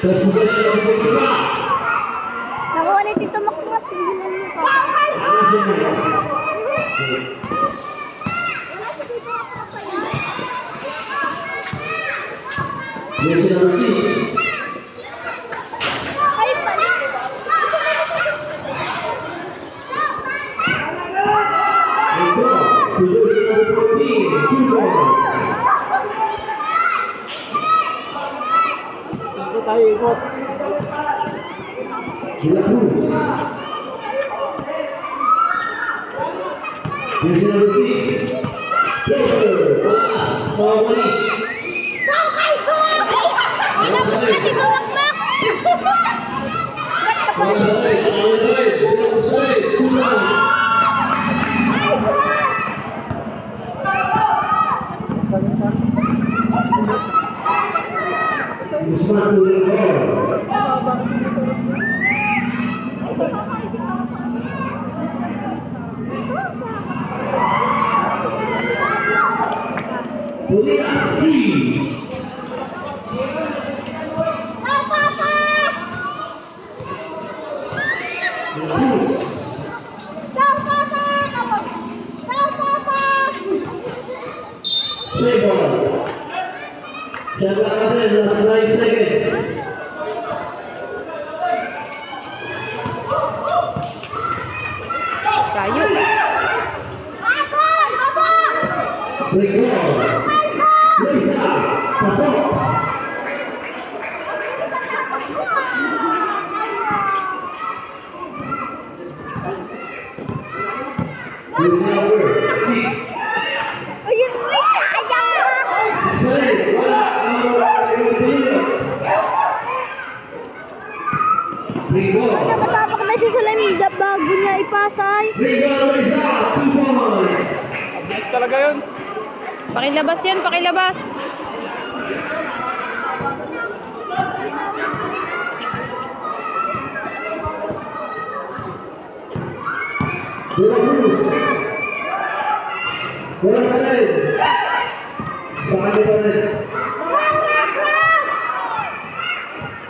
Nakuha ni Tito Makmat. Tingnan mo pa. Yes, number 6. Ay, pala. Ikot tayo, ikot. Here's number 6. Ay, go! Ay, naku ka, Tito Makmak. Ba't ka pa? Last 9 seconds. Kayo. Ayun, sayang ka. Nakatapak na siya sa lamig bago niya ipasay. Bilis talaga yun. Pakilabas yan, pakilabas.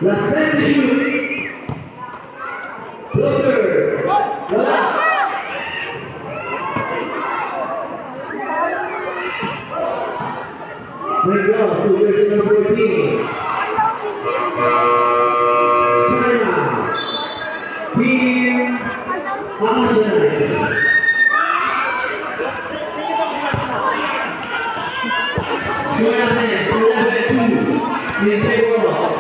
Last 10 to shoot. Blocker. Wala. Break off to version number 14. China. Team Homogenized. Square 11-2 in favor of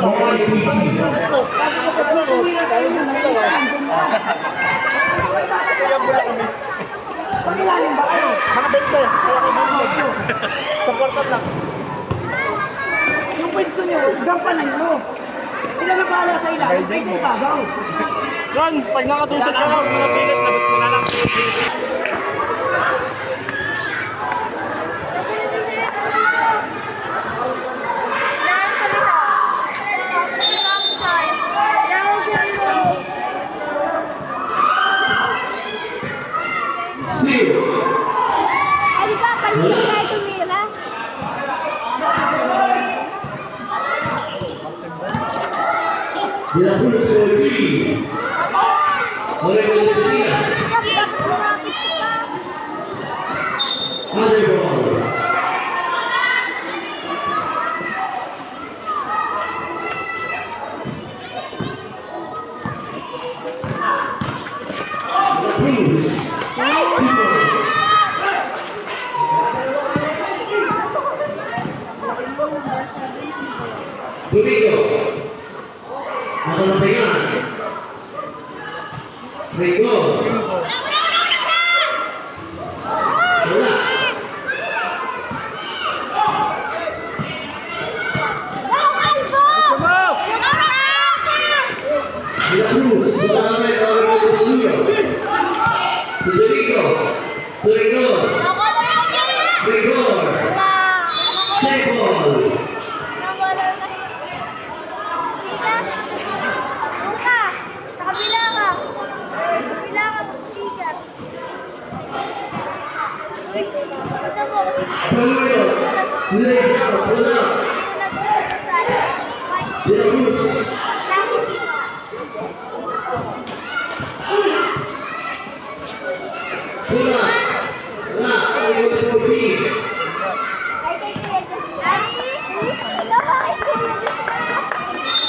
RIPC. Pangilalim ba kayo? Mga 20. Kaya kayo dito. Supportan lang. Yung pwesto nyo, gampanan nyo. Sila na bahala sa ilalim. Pwesto yung babaw. Ron, pag nakatusas ka lang, mga pilit, labas mo na lang. Steal. Ay, di ba? Kanina tayo tumira. De la Cruz for 3. Morelos Diaz. Other ball. Cruz. Domingo. Nakalapayan. Rico. Wala. De la Cruz. Wala na may kawal ko sa Luyo. Domingo. Rigor. Rigor. Check ball. Paluyo. Nilay ka. Wala.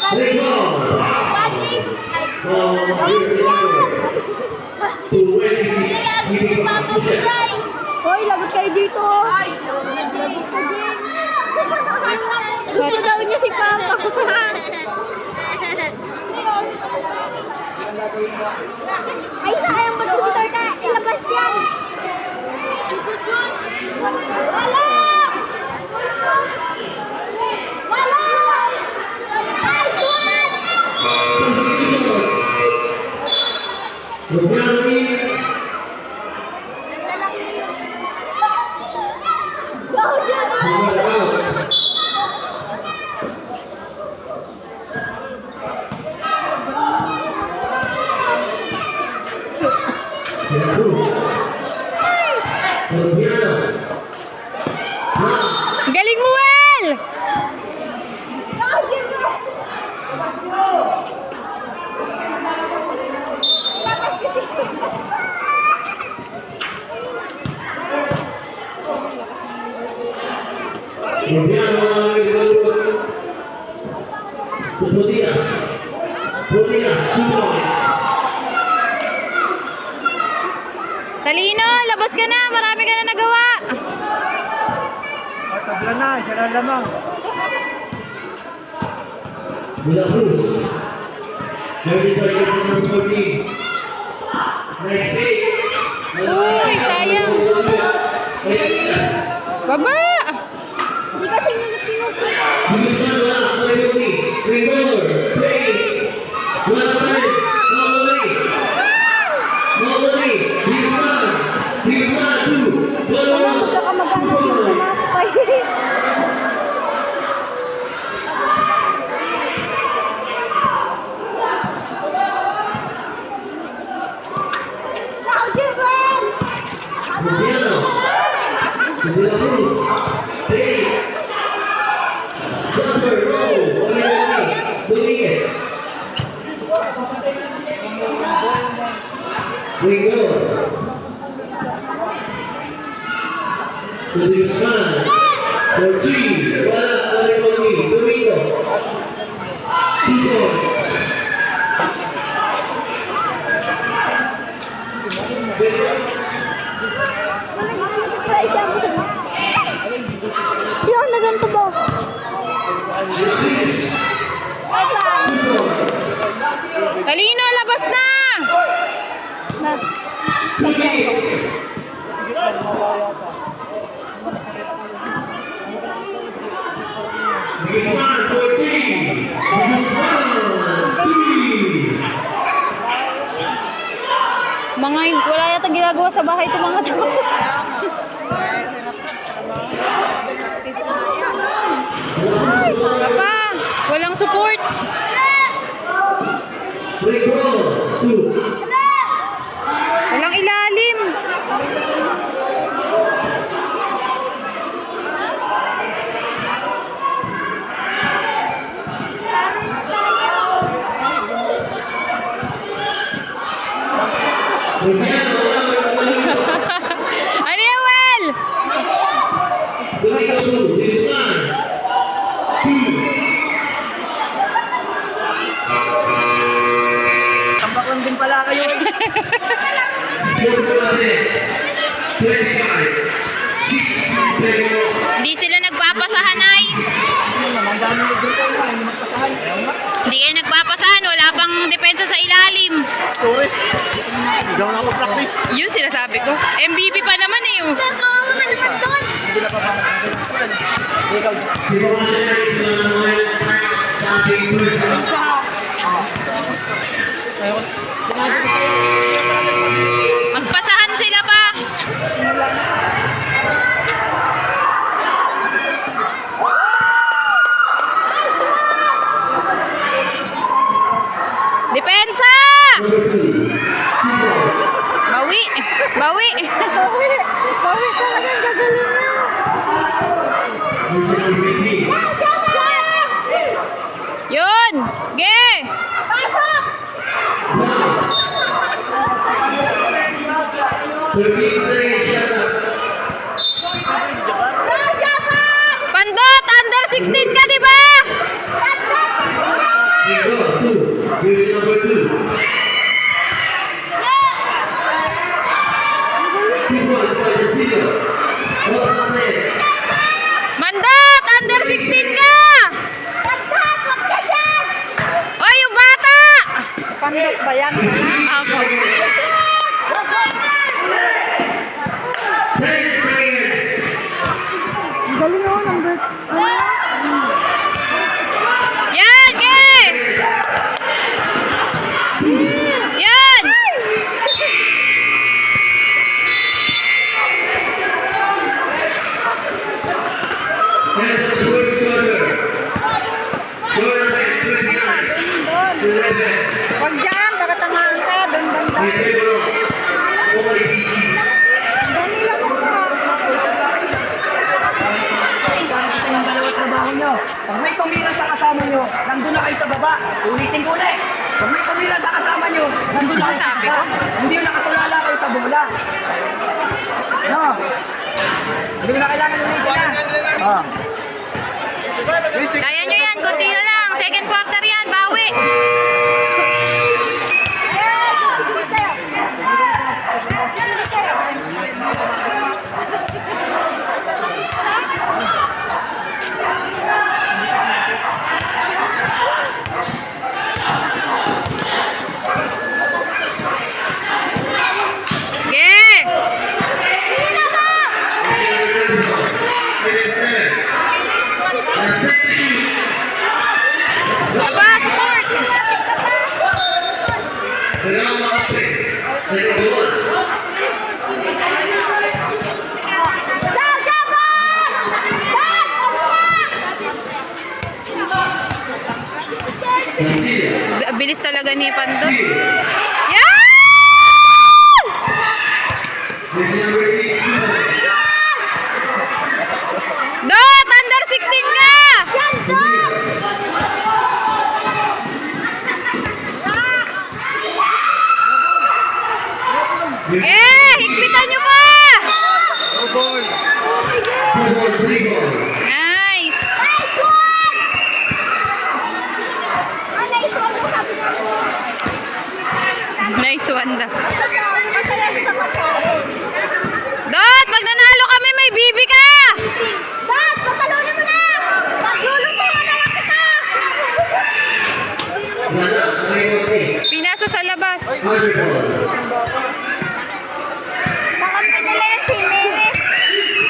Play ball. Pati. From here's the number. 26. Keeping up the possession. Hoy, lagot kayo dito. Ay, lagot ka din. Gusto daw niya si Papa. Ay, sayang mag-shooter ka. Ilabas yan. Wala! Wala! Nice one! Galing mo, Well! Talino, labas ka na. Marami ka na nagawa. Tabla na, siya na lamang. Uy, sayang. Baba! Hindi kasi tinutulog. Wala ko ka magana yung pumasok. We go. To the sun. For three. Wala. Domingo. 2 points. Yung na ganito ba? Talino, labas na! Na. 2 minutes. Guzman for three. Guzman. 3. Mga wala yata ginagawa sa bahay itong mga to. Papa, walang support. Play ball. 2. Walang ilalim. Ano yan, Well? Domingo 2. Guzman. 2. Tambak lang din pala kayo. 25. 6. Hindi sila nagpapasahan, ay. Ang dami yung grupo na, hindi magpasahan. Hindi kayo nagpapasahan. Wala pang depensa sa ilalim. Sorry. Hindi ako practice. Yun sinasabi ko. MVP pa naman eh. Oh. Hindi na pa ba? Ikaw. Sinabi ko sa'yo. Magpasahan sila pa. Depensa! Bawi! Bawi! Bawi talaga ang gagaling niya. Yun! Ge! Pasok! Pandot! Under 16 ka, di ba? tumira sa kasama nyo, nandun na kayo sa baba. Ulitin ko ulit. Pag may tumira sa kasama nyo, nandun na kayo sa baba. Hindi yung nakatulala kayo sa bola. No? Hindi ko na kailangan ulitin na. Oh. Kaya nyo yan, kunti na lang. Second quarter yan, bawi. Aba, support! Bilis talaga ni Pandot. Yan! Dot! Under 16 ka! Higpitan nyo pa! Nice! Nice one daw. Dot! Pag nanalo kami, may bibi ka! Dad, patalunin mo na! Magluluto na lang kita! Pinasa sa labas. Nakampi nila yan si Neves.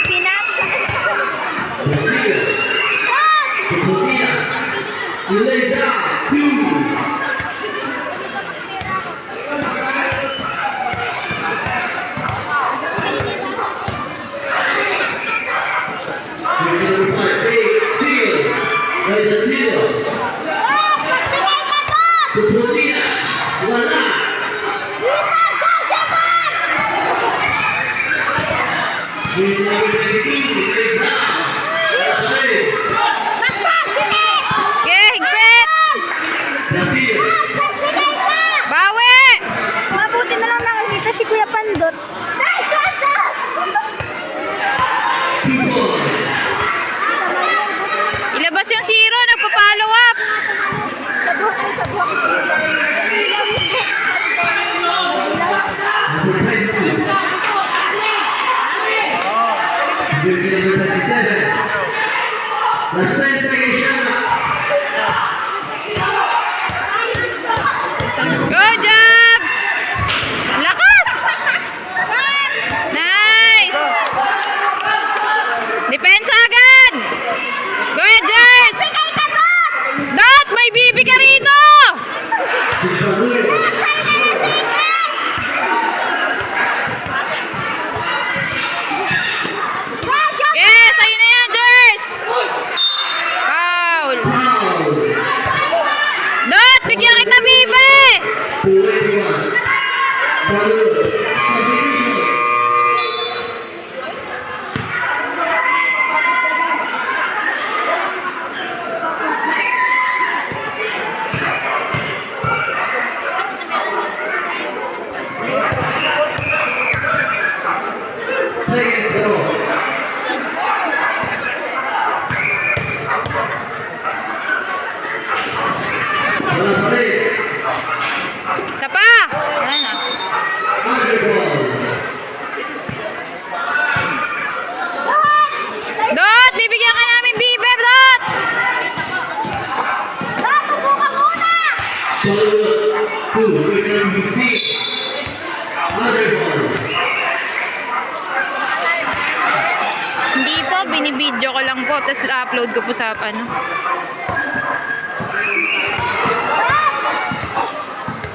Pinasa. Higpit! Bawi! Mabuti na lang nakakita si Kuya Pandot. Nice! Ilabas yung zero, nagpa-follow up. Go, Jobs! Lakas! Nice! Depensa agad! Go, Edgers! Dot! May bibi ka rito! Yes! Ayun na yan, Jers! Foul! Dot! Bigyan kita, bibi! Isa pa! Ayan na. Dot! Bibigyan ka namin bibe, Dot! Dad, upo ka muna! Hindi po, binibidyo ko lang po, tapos upload ko po sa ano.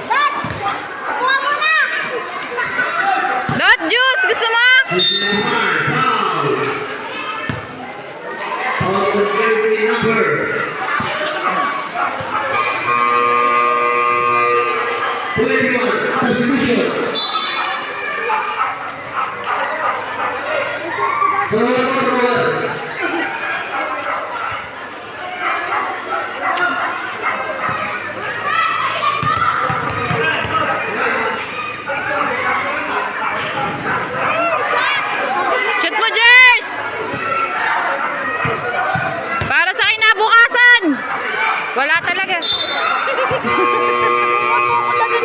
Dad, upo ka muna! Dot Juice! Gusto mo? Wala talaga.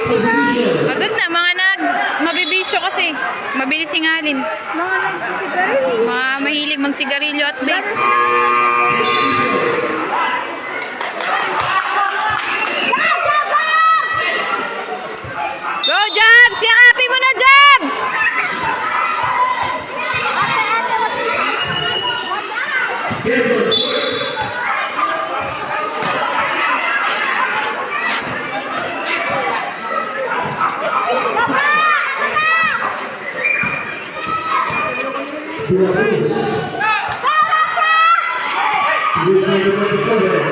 Substitution. Pagod na, mga mabibisyo kasi. Mabilis singalin. Mga nagsisigarilyo. Mga mahilig magsigarilyo at vape. Go, Jabs! Yakapin mo na, Jabs! Cancel. Dua terus. Bisa dapat sabar.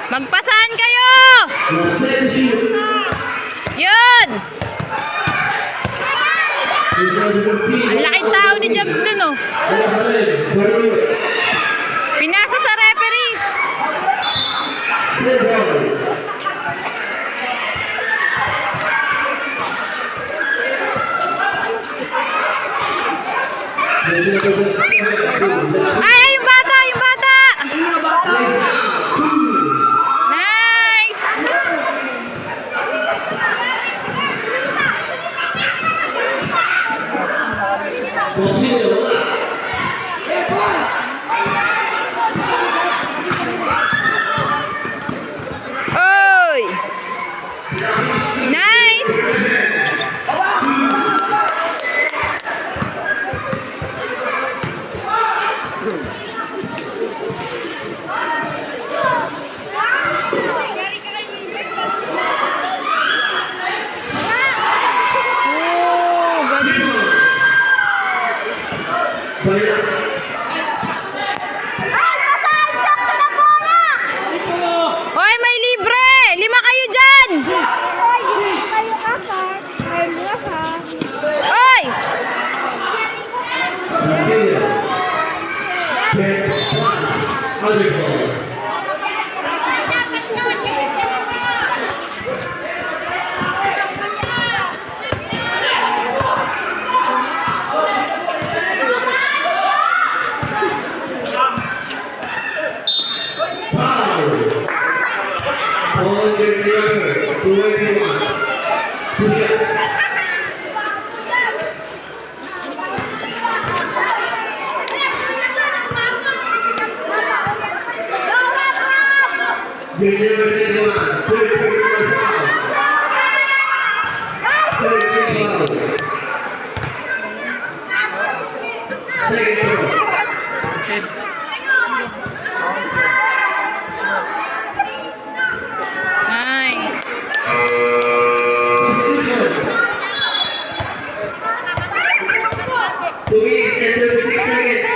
Magpasahan kayo! Last time shoot. Yun! Bisa dapat. Ang laking tao ni Jabs dun, oh. Baru. Pinasa sa referee. Sebal. Ay, yung bata! Yung bata! Yung mga bata. Nice! Posible. Oy! Nice! Oh, galing. Balik. Hoy, may libre! 5 kayo dyan! Hoy! Brasilia. Back. Other ball. Foul. Ball against the other. 281. Yes. Brazil number 21. Third personal foul. Third foul. Second foul. Nice. Two minutes and 36 seconds.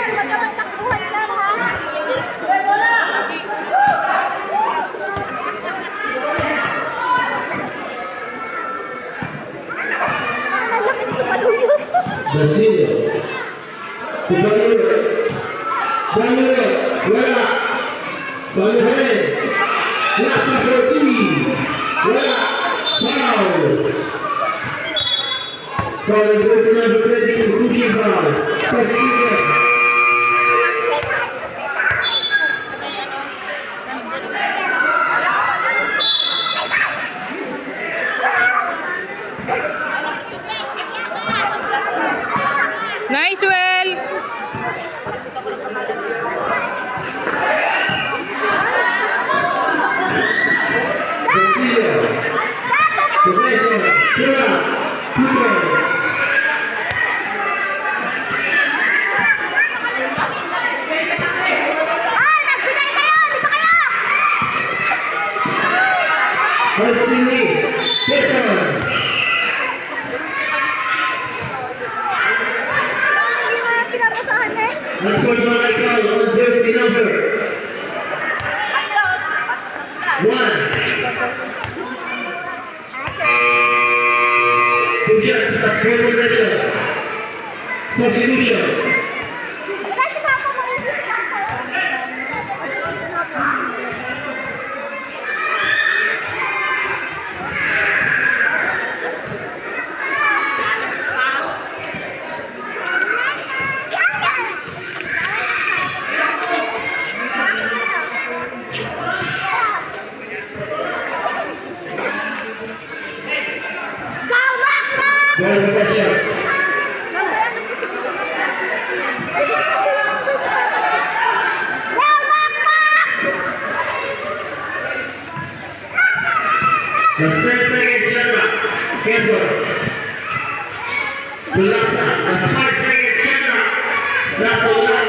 Brasilia. Bangalore. Wala. Bangalore. Lasa Bertini. Wala. Foul. Foul against number 22. Pushing foul. Substitution. Nice, Well. Brasilia. Professor. Pura. 2 points. Varsity. Pearson. Next person I call on jersey number 1. Two shots, that's one possession. Substitution. Well possession. The 10 second camera. Cancel. Bulasa. The 5 second camera. That's a lot.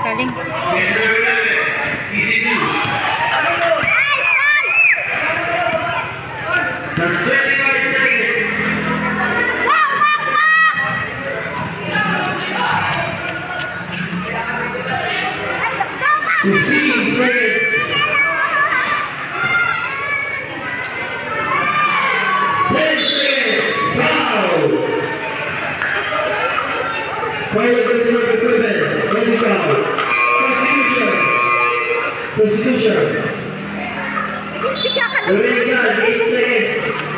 Galing. That's 25 seconds. 15 seconds. 10 seconds. Foul. Foul against number 7. Ready foul. Substitution. Substitution. Ready gun. 8 seconds.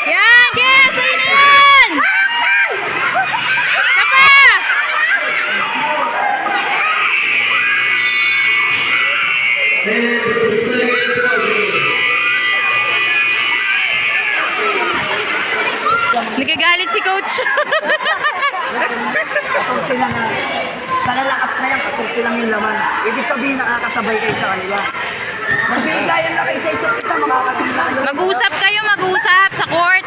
Yan, yes! Ayun na yan! Isa pa! And the second quarter. Nagagalit si coach. 14 lang na. Sa lalakas na yan, 14 lang yung laman. Ibig sabihin nakakasabay kayo sa kanila. Magbigayan na kayo sa isa't isa, makakatila. Mag-usap kayo, mag-usap sa court.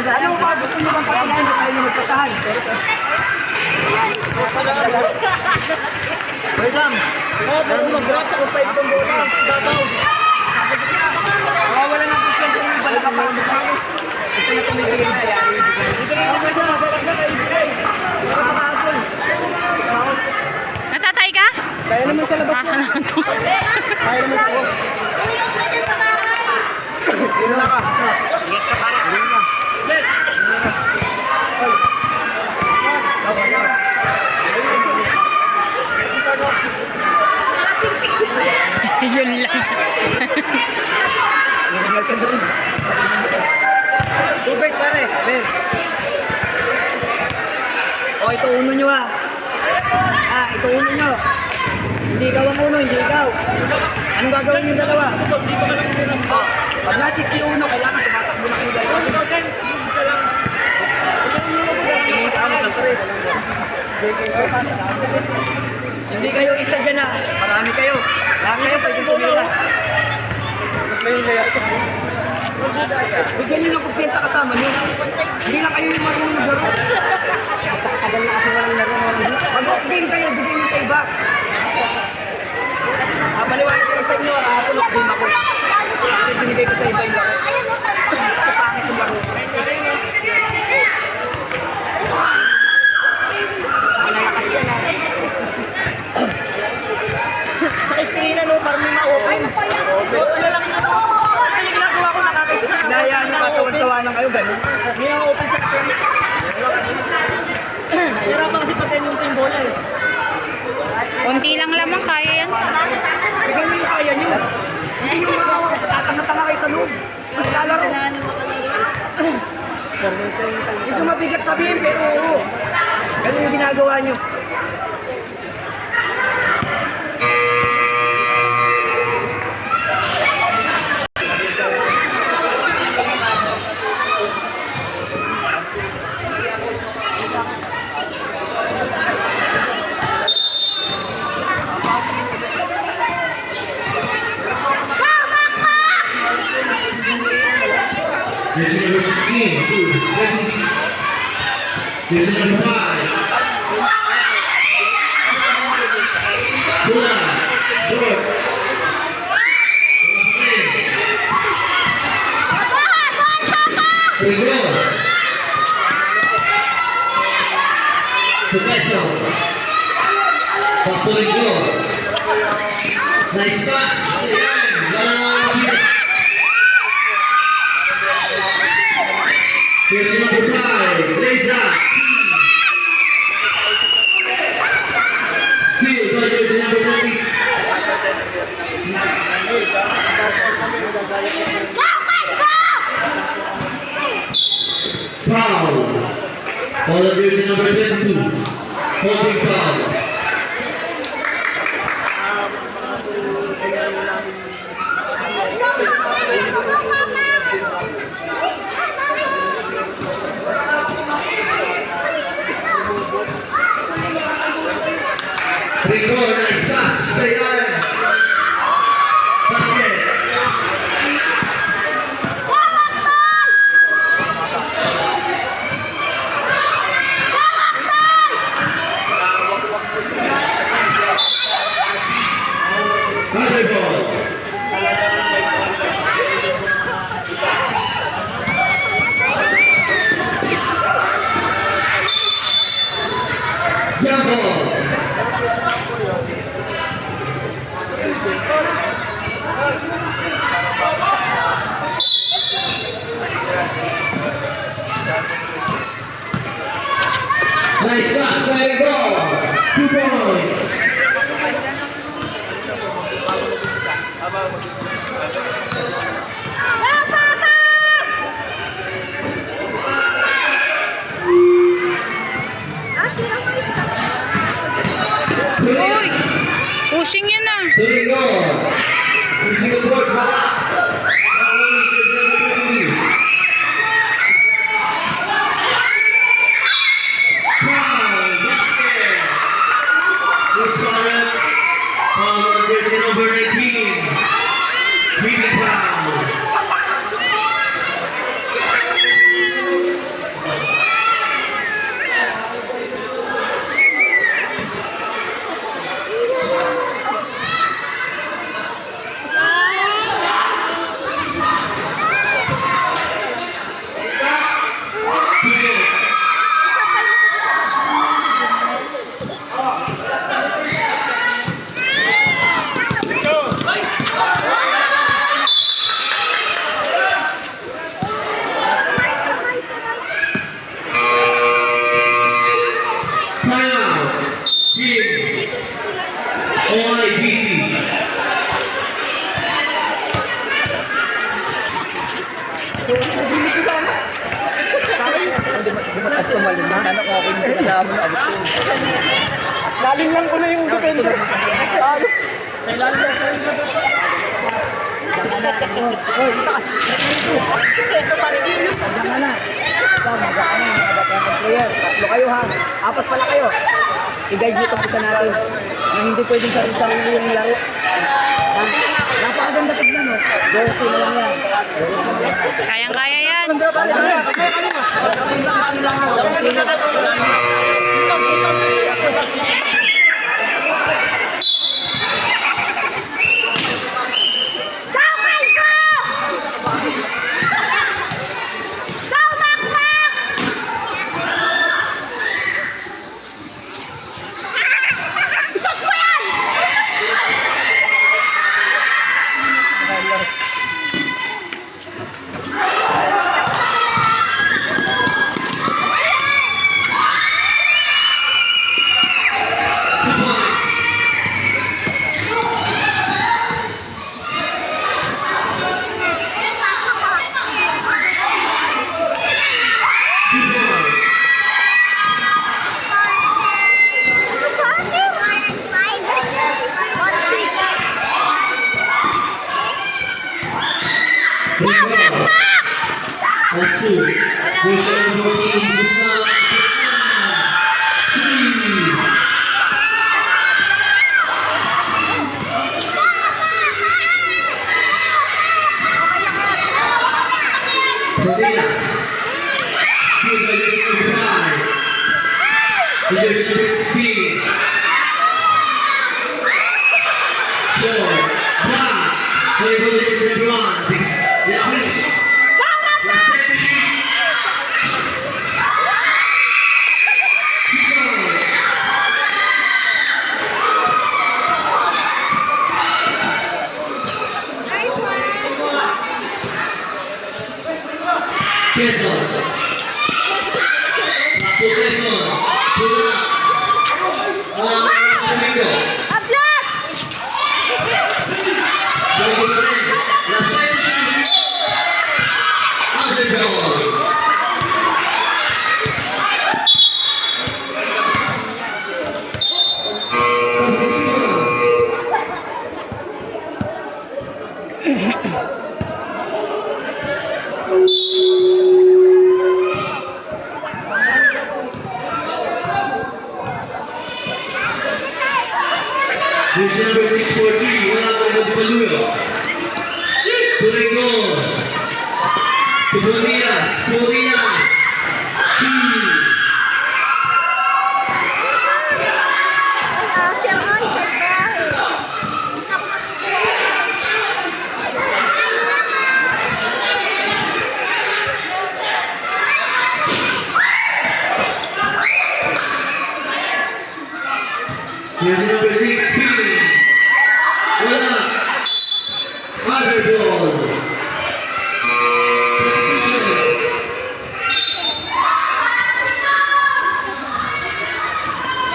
Ano ba gusto nyo bang pakilayan na tayo magpasahan? Wait lang. Pero mag-grab sa kung 5 kong bola. Wala ng kumpiyan sa mga balakapang sa kami. Isa na tumigil na yan. Natatay ka? Kaya naman sa labas mo. Kaya naman sa labas. Yun na ka. Yun lang. Tubig pare. Ben. O, ito uno nyo ah. Ito uno nyo. Hindi ikaw ang uno, hindi ikaw. Anong gagawin yung dalawa? Pag na-check si uno, kailangan tumatakbo na kayo dalawa. Hindi kayo isa dyan ah. Marami kayo. Lahat kayo pwede tumira. Bigyan nyo ng kumpiyansa kasama nyo. Hindi lang kayo yung marunong laro. Tagal na kasi walang laro. Mag-off-game kayo, bigyan nyo sa iba. Maliwanag ko sa inyo, off-game ako. Kasi binigay ko sa iba yung laro. Kasi pangit yung laro. Malakas yan ah. Sa screen na no, parang may ma-open. Wala lang ito. Ano yung ginagawa ko, nakakaisip. Hinayaan nyo, katawan-tawanan kayo, ganun. May ma-open sa akin. Hirapan kasi pag bola eh. Konti lang lamang, kaya yan. Ikaw mo yung kaya nyo. Hindi yung mga tatanga-tanga kayo sa loob. Maglalaro. Medyo mabigat sabihin pero oo. Ganun yung ginagawa nyo. Jersey number 16, 26. Jersey number 5. Bula, George. Rigor. Sukeso. Waktu Rigor. Nice pass. Ayan, walang Jersey number 5, Reza. Steal by jersey number 20. Foul. All of jersey number 22. Holding foul. Rigor, nice pass. Sayang. Basket. Another ball. Jump ball. Nice pass, there you go. 2 points. Uy! Pushing yun ah. There you go. Using the board, Bala. Foul, basket. Good scorer. Foul on jersey number 19. Really foul. Dumatas tumalun na. Sana kung ako yung pinasama na abot ko. Lalim lang ko na yung defender. Lalim lang ko yung defender. Oy, taas. Ito parang yun. Tandang na. Ikaw, mag-ano, mag-ano ng player. 3 kayo ha. 4 pala kayo. I-guide nyo itong isa natin. Na hindi pwedeng sarili yung laro. Ha? Napakaganda tignan mo. Dosi na lang yan. Dosi na lang yan. Kayang-kaya yan. Also, version 14, Guzman. Proteas. Still by the number 5. The jersey number 16. Short. Black. Playable the jersey number 1. Thanks. De La Cruz. Last time machine. Keep going. Quezon. Paco Quezon. Pula. Domingo. Ablat! Domingo pa rin. Last time machine. Underball. Jersey number 643, wala po yung Paluyo. Tulingo. Tuboninas. Jersey number 6, Pili. Wala. Underball.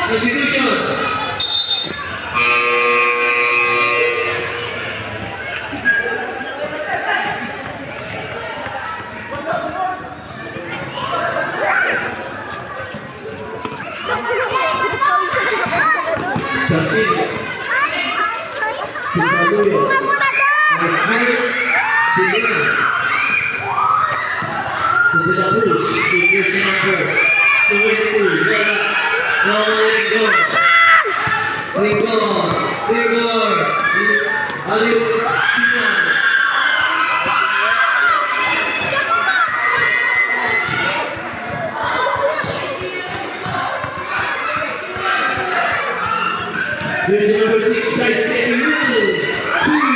Substitution. Garcia. Paluyo. Alexander. Sina. De La Cruz. Jersey number 22. Wala. Ringo. Aliu. Sinan. Jersey number 6, sidestepping rule. 2.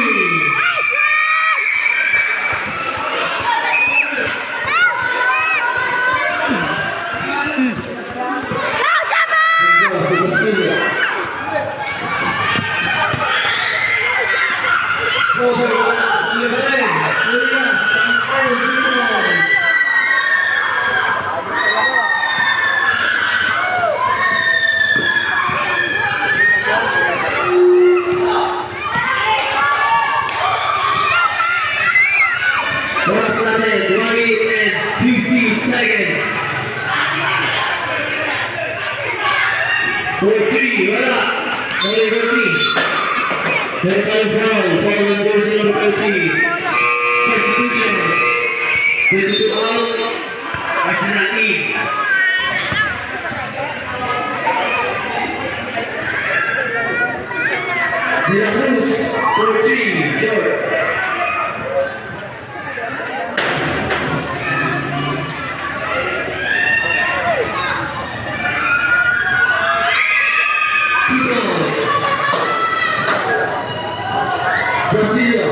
Oras natin, 1 minute and 15 seconds. 4-3, wala. Only 14. Vertical foul, foul on jersey number 30. Substitution. 22 out. Arsenal in. De La Cruz, 4-3, George. Brasilio.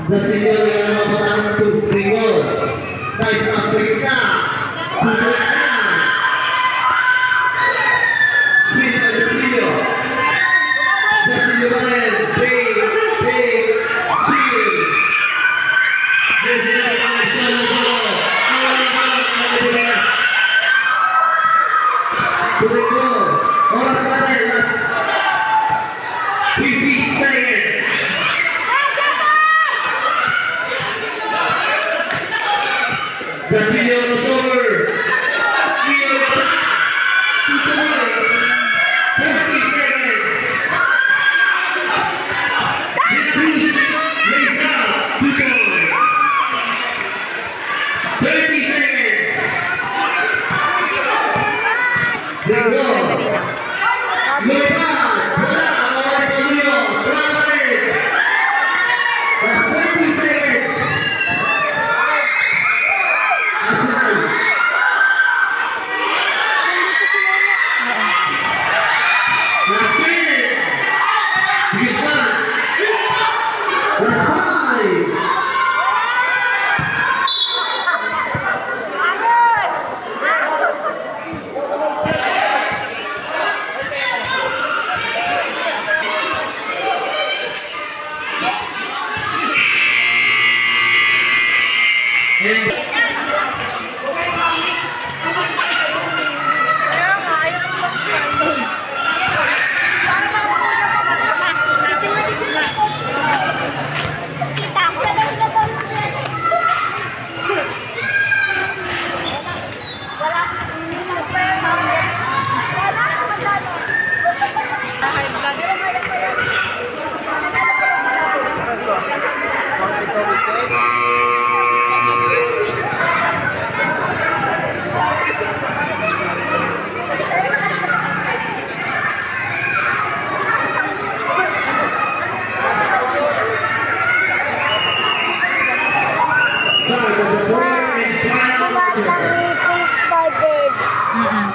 Brasilio dengan nomor pertama itu Ringo. Size masuk kita. Speed by Brasilio. Brasilio balik. Big speed. Brasilio balik solo. Tulingo, oras natin, last 15 seconds. Brasilio crossover. 3 over. 2 to 1. 15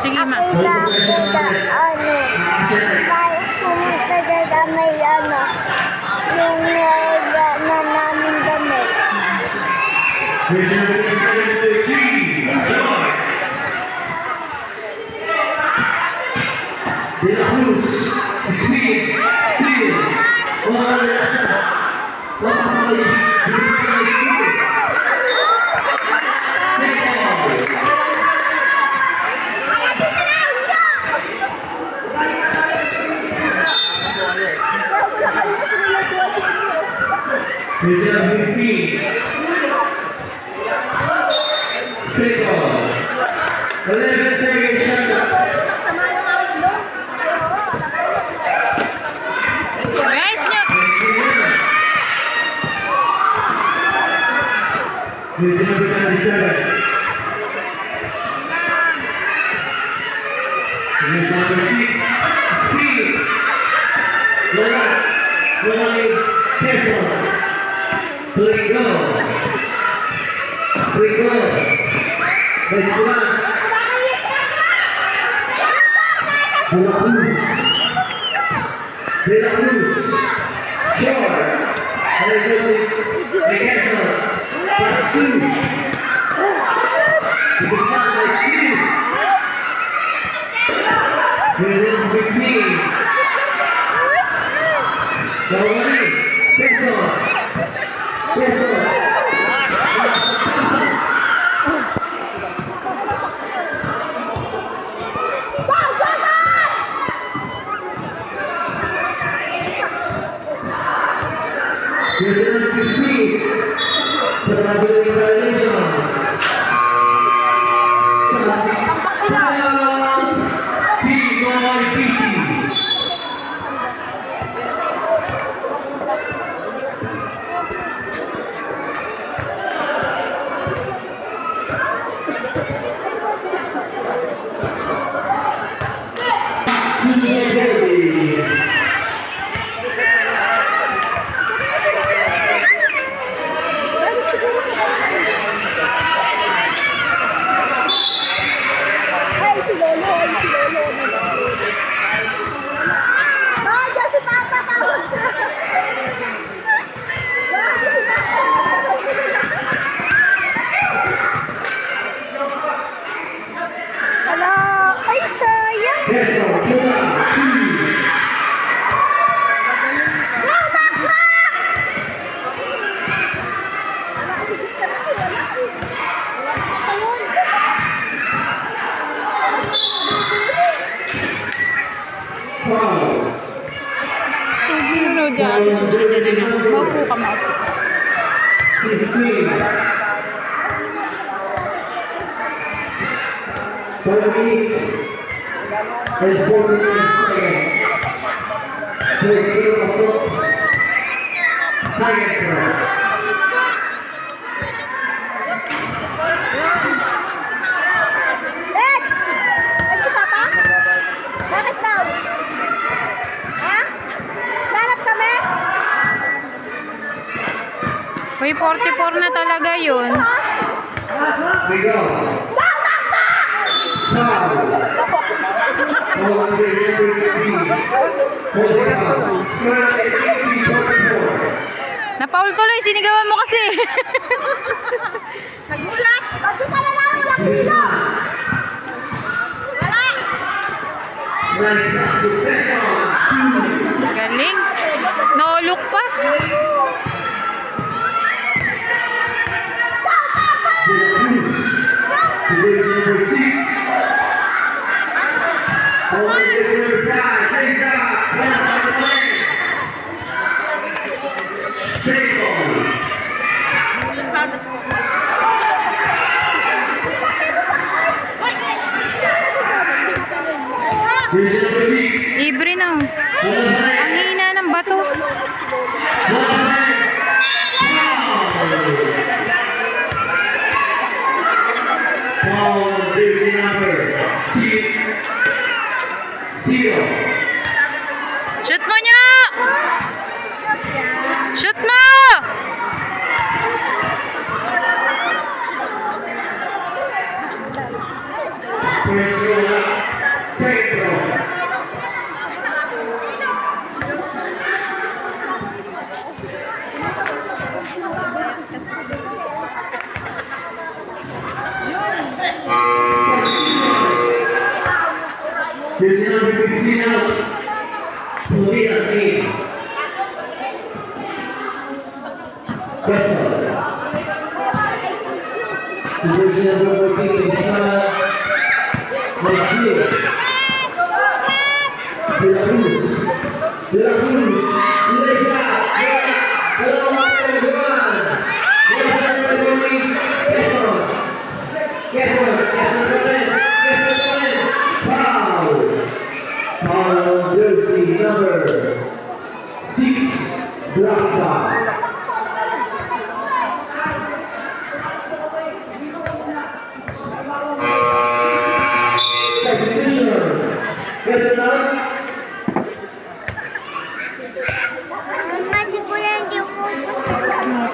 Sige, ma. Ako'y nakita, may pumunta siya sa may yung naiga na namin damit. Here's number 13, Joy. De La Cruz, Speed, Steal. Here's number 15. Second. 11 seconds. Guys, nyo. Here's number 27. Here's number 6. Speed. Rolling. Pencil. Play go. Play go. Let's run. De La Cruz. De La Cruz. Short. Regresa. Pursue. Respond by Steve. Here's number 15. Rolling. Pencil. Pencil. Here's number 15. Pagkakabiling violation. Tampak sila. P-Boy PC. Ay, si Lolo. Ah, siya si Papa. Tawag na. Hala, ay sayang. Pencil. Ano dyan? Maupo ka, maupo. 15. 4 minutes and 4 minutes seconds. Terceiro passou. Second round. Ed! Ay, si Papa? Bakit daw? Ha? Nanap kami? Uy, 44 na talaga yun. We go. Foul. Hold on, number 16. Hold it on. Start at 16:44. Napaul tuloy, sinigawan mo kasi. Nagulat! Ba't ka na namin lang dito? Wala! Nice succession. Galing. No look pass. Today's number 6. Hold on, number 5. Great job. Pass on the lane. Save ball. Here's number 6. Libre na. Ang hina ng bato. Paul, jersey number 6. Zero. Shoot mo niya! Shoot mo! First row, Pilipinas 8. Quezon. Jersey number 14, Estrada Marcio. De la Cruz, Leza, Juan, Foul, jersey number 6, Blanca. Substitution, Quezon. Mati ko yan, di ko.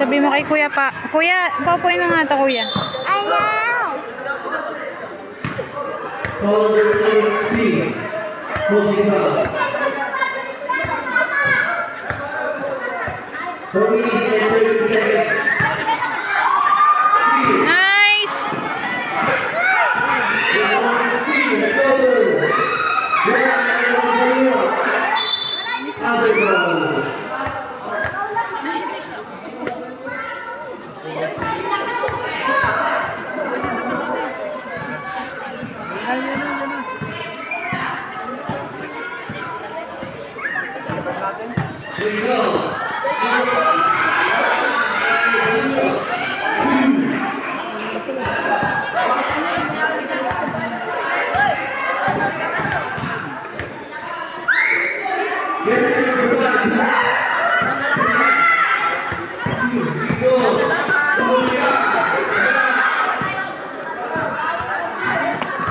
Sabi mo kay kuya pa. Kuya, paupuin mo nga ito kuya. Ayaw. Foul, jersey number 6, Monica. 4 minutes and 30 seconds. Nice! Other ball. We go.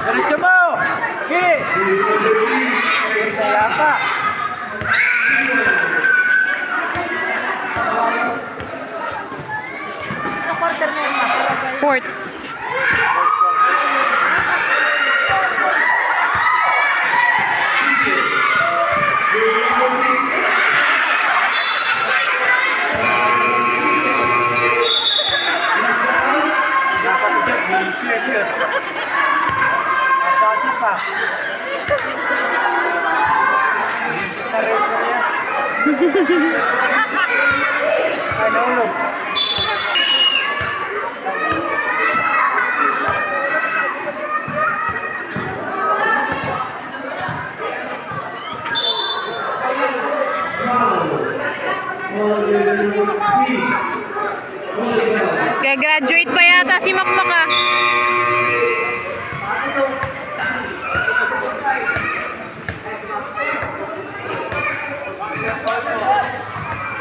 Diretso mo! Gi! Kaya pa. Fourth. Dapat siya, busy siya. Napasok pa. Tarik ko yan. Ano ulo? Kaya graduate pa yata si Makmaka.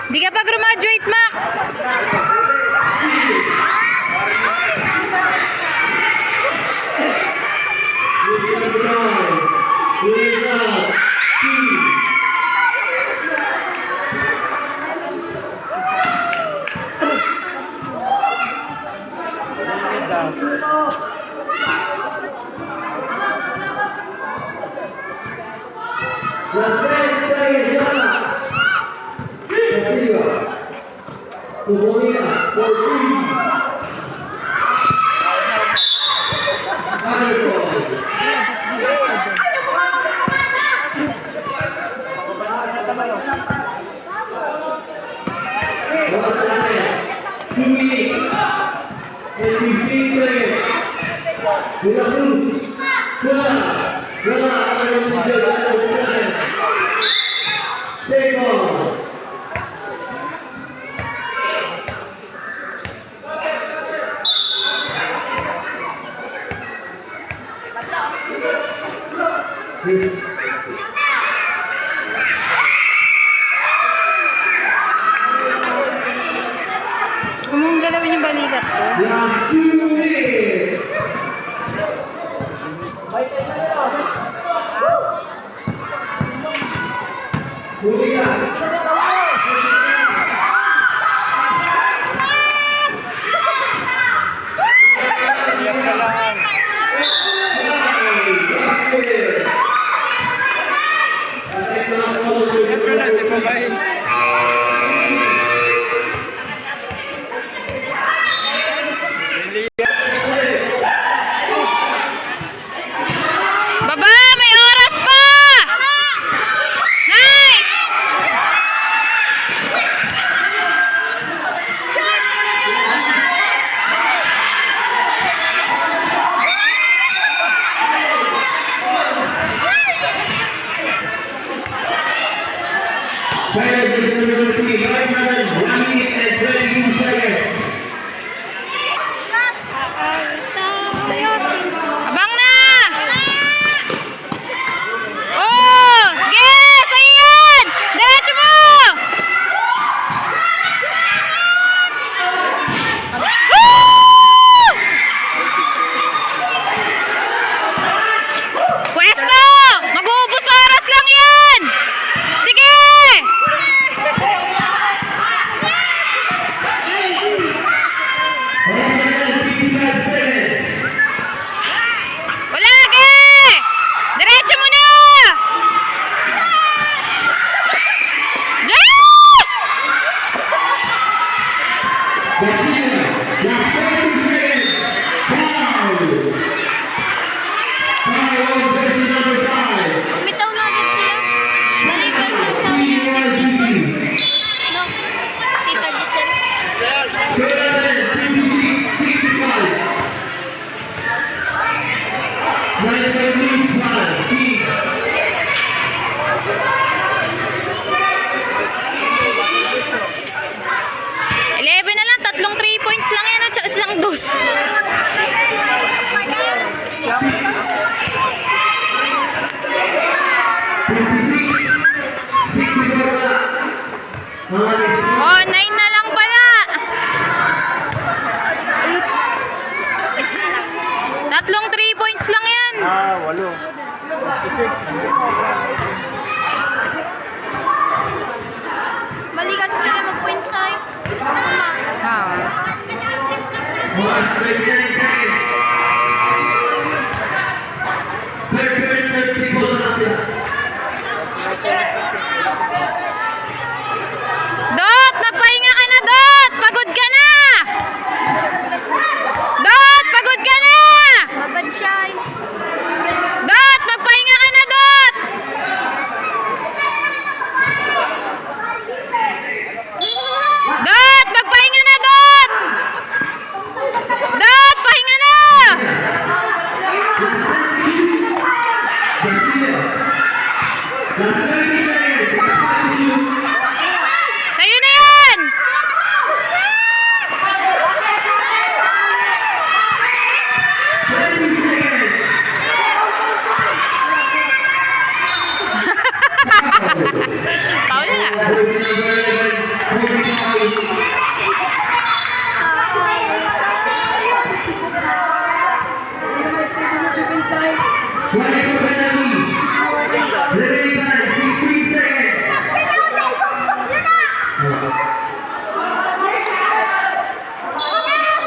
Di ka pa graduate, Mak. Kung mong galawin yung balikat ko. Last 2 minutes. Iyak ka lang. Iyak ka lang, di ba ba? Baba! May oras pa! Nice! Player jersey number 3, number 7, 1 minute and 22 seconds. Abang na! Oh! Yes! Sa'yo yan! Diretso mo! Woo! Pwesto! Mag-uubos oras lang yan! Sige! Once again, 55 seconds. Wala, ge! Diretso mo na! Diyos! Garcia, last 30 seconds. Foul. Foul on jersey number 5. Bumitaw na agad sila. Maliban siya sa akin Team natin, RBC. Giselle. No, Tita Giselle. 7, 56, 65. 9.35, team. Eleven na lang, tatlong 3 points lang yan at saka isang dos. Oh, 9 na lang pala. Tatlong 3 points lang yan. Walo. Mali kasi sila mag-point sa'yo. Tama. Ah. 39 seconds. Third ball na sila. Dot, magpahinga ka na, Dot! Pagod ka na! Dot, pagod ka na! Babad siya. Dot, magpahinga ka na, Dot! Dot, magpahinga na, Dot! Dot, pahinga na! Garcia. Last 30 seconds. Sa'yo na yan! 20 seconds. Paul na. Jersey number 11, Kobe Bryant. Inside. 24 penalty. Remaining time, 16 seconds.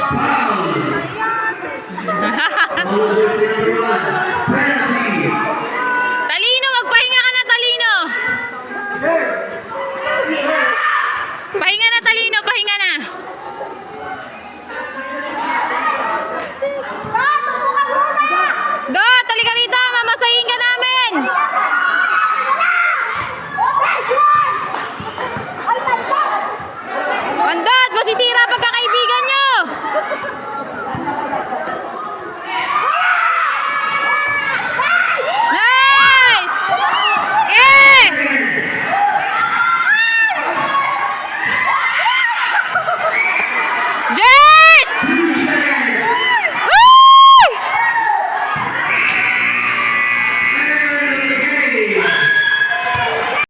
Foul. On jersey number 1, penalty. Talino, magpahinga ka na, Talino! Pahinga na, Talino, pahinga na!